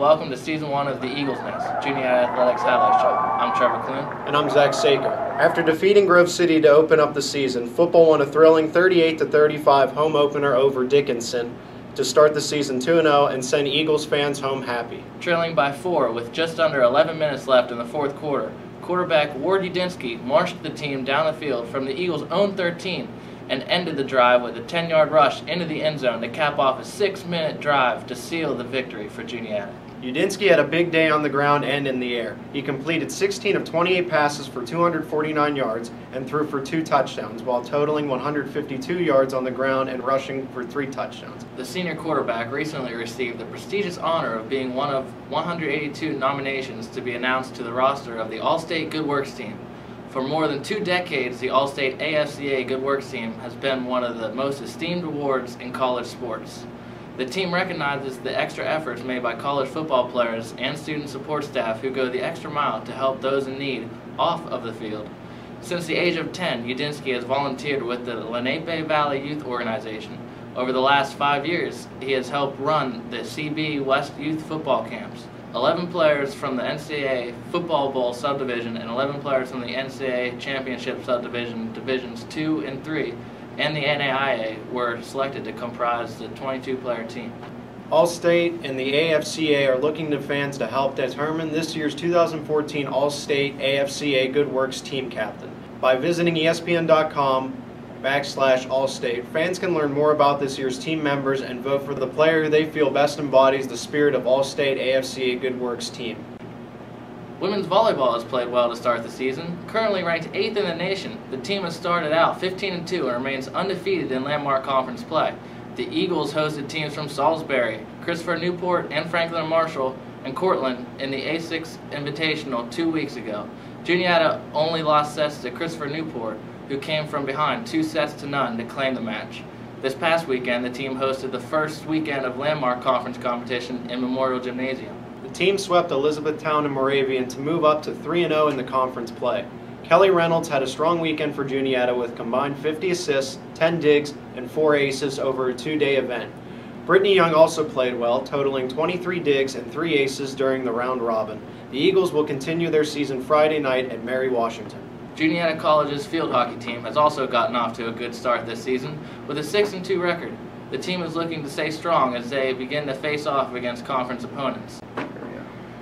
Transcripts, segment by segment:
welcome to Season 1 of the Eagles Nest, Juniata Athletics Highlight Show. I'm Trevor Clune. And I'm Seyko. After defeating Grove City to open up the season, football won a thrilling 38-35 home opener over Dickinson to start the season 2-0 and send Eagles fans home happy. Trailing by 4 with just under 11 minutes left in the fourth quarter, quarterback Ward Udinsky marched the team down the field from the Eagles' own 13 and ended the drive with a 10-yard rush into the end zone to cap off a 6-minute drive to seal the victory for Juniata. Udinsky had a big day on the ground and in the air. He completed 16 of 28 passes for 249 yards and threw for 2 touchdowns, while totaling 152 yards on the ground and rushing for 3 touchdowns. The senior quarterback recently received the prestigious honor of being one of 182 nominations to be announced to the roster of the All-State Good Works team. For more than 2 decades, the All-State AFCA Good Works team has been one of the most esteemed awards in college sports. The team recognizes the extra efforts made by college football players and student support staff who go the extra mile to help those in need off of the field. Since the age of 10, Udinsky has volunteered with the Lenape Valley Youth Organization. Over the last 5 years, he has helped run the CB West Youth Football Camps. 11 players from the NCAA Football Bowl subdivision and 11 players from the NCAA Championship subdivision, Divisions 2 and 3, and the NAIA were selected to comprise the 22-player team. All-State and the AFCA are looking to fans to help determine this year's 2014 All-State AFCA Good Works team captain. By visiting ESPN.com/All-State, fans can learn more about this year's team members and vote for the player who they feel best embodies the spirit of All-State AFCA Good Works team. Women's volleyball has played well to start the season. Currently ranked 8th in the nation, the team has started out 15-2 and remains undefeated in Landmark Conference play. The Eagles hosted teams from Salisbury, Christopher Newport, and Franklin Marshall, and Cortland in the A6 Invitational 2 weeks ago. Juniata only lost sets to Christopher Newport, who came from behind 2-0 to claim the match. This past weekend, the team hosted the first weekend of Landmark Conference competition in Memorial Gymnasium. The team swept Elizabethtown and Moravian to move up to 3-0 in the conference play. Kelly Reynolds had a strong weekend for Juniata with combined 50 assists, 10 digs, and 4 aces over a 2-day event. Brittany Young also played well, totaling 23 digs and 3 aces during the round robin. The Eagles will continue their season Friday night at Mary Washington. Juniata College's field hockey team has also gotten off to a good start this season with a 6-2 record. The team is looking to stay strong as they begin to face off against conference opponents.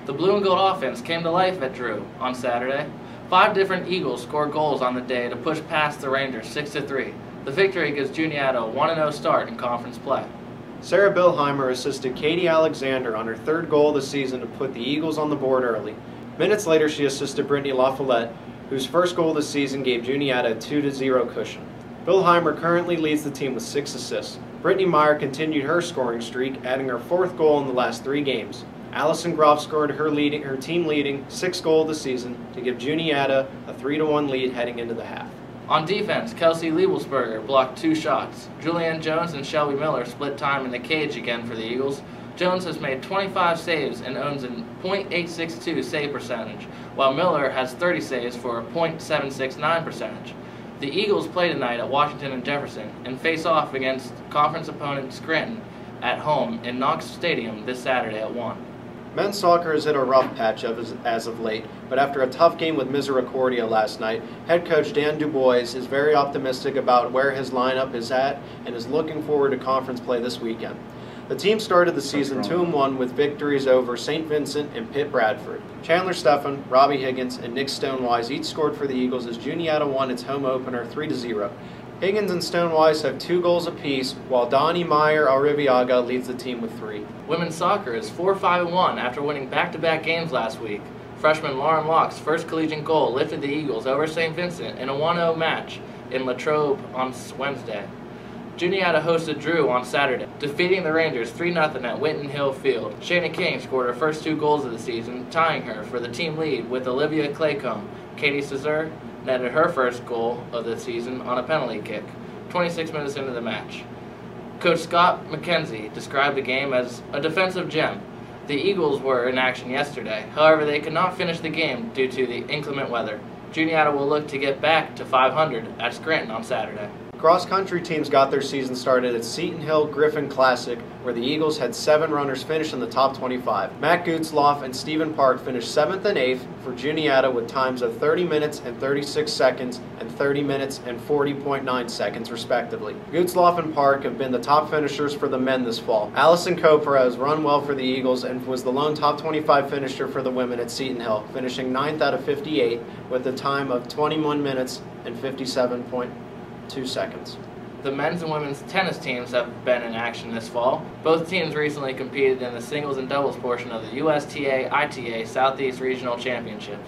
The blue and gold offense came to life at Drew on Saturday. 5 different Eagles scored goals on the day to push past the Rangers 6-3. The victory gives Juniata a 1-0 start in conference play. Sarah Bilheimer assisted Katie Alexander on her 3rd goal of the season to put the Eagles on the board early. Minutes later, she assisted Brittany LaFollette, whose first goal of the season gave Juniata a 2-0 cushion. Bilheimer currently leads the team with 6 assists. Brittany Meyer continued her scoring streak, adding her 4th goal in the last 3 games. Allison Groff scored her team-leading 6th goal of the season to give Juniata a 3-1 lead heading into the half. On defense, Kelsey Liebelsberger blocked 2 shots. Julianne Jones and Shelby Miller split time in the cage again for the Eagles. Jones has made 25 saves and owns a .862 save percentage, while Miller has 30 saves for a .769 percentage. The Eagles play tonight at Washington and Jefferson and face off against conference opponent Scranton at home in Knox Stadium this Saturday at 1. Men's soccer has hit a rough patch as of late, but after a tough game with Misericordia last night, head coach Dan Dubois is very optimistic about where his lineup is at and is looking forward to conference play this weekend. The team started the season 2-1 with victories over St. Vincent and Pitt Bradford. Chandler Steffen, Robbie Higgins, and Nick Stonewise each scored for the Eagles as Juniata won its home opener 3-0. Higgins and Stonewise have 2 goals apiece, while Donnie Meyer Arriviaga leads the team with 3. Women's soccer is 4-5-1 after winning back-to-back games last week. Freshman Lauren Locke's first collegiate goal lifted the Eagles over St. Vincent in a 1-0 match in Latrobe on Wednesday. Juniata hosted Drew on Saturday, defeating the Rangers 3-0 at Winton Hill Field. Shayna King scored her first 2 goals of the season, tying her for the team lead with Olivia Claycomb. Katie Cesar netted her first goal of the season on a penalty kick, 26 minutes into the match. Coach Scott McKenzie described the game as a defensive gem. The Eagles were in action yesterday, however they could not finish the game due to the inclement weather. Juniata will look to get back to 500 at Scranton on Saturday. Cross-country teams got their season started at Seton Hill Griffin Classic, where the Eagles had 7 runners finish in the top 25. Matt Gutzloff and Stephen Park finished 7th and 8th for Juniata with times of 30 minutes and 36 seconds and 30 minutes and 40.9 seconds, respectively. Gutzloff and Park have been the top finishers for the men this fall. Allison Copra has run well for the Eagles and was the lone top 25 finisher for the women at Seton Hill, finishing 9th out of 58 with a time of 21 minutes and 57.2 seconds. The men's and women's tennis teams have been in action this fall. Both teams recently competed in the singles and doubles portion of the USTA-ITA Southeast Regional Championships.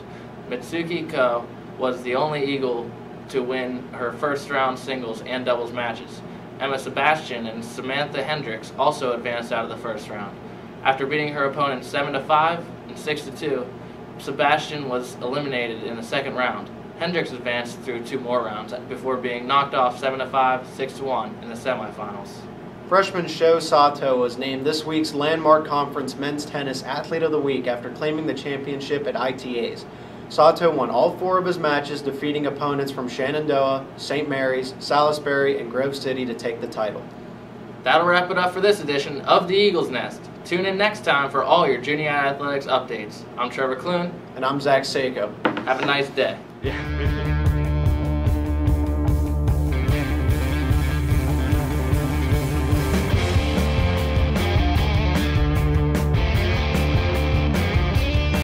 Mitsuki Ko was the only Eagle to win her first round singles and doubles matches. Emma Sebastian and Samantha Hendricks also advanced out of the first round. After beating her opponents 7-5 and 6-2, Sebastian was eliminated in the second round. Hendricks advanced through 2 more rounds before being knocked off 7-5, 6-1 in the semifinals. Freshman Sho Sato was named this week's Landmark Conference Men's Tennis Athlete of the Week after claiming the championship at ITAs. Sato won all 4 of his matches, defeating opponents from Shenandoah, St. Mary's, Salisbury, and Grove City to take the title. That'll wrap it up for this edition of the Eagle's Nest. Tune in next time for all your Juniata Athletics updates. I'm Trevor Clune. And I'm Seyko. Have a nice day. Yeah.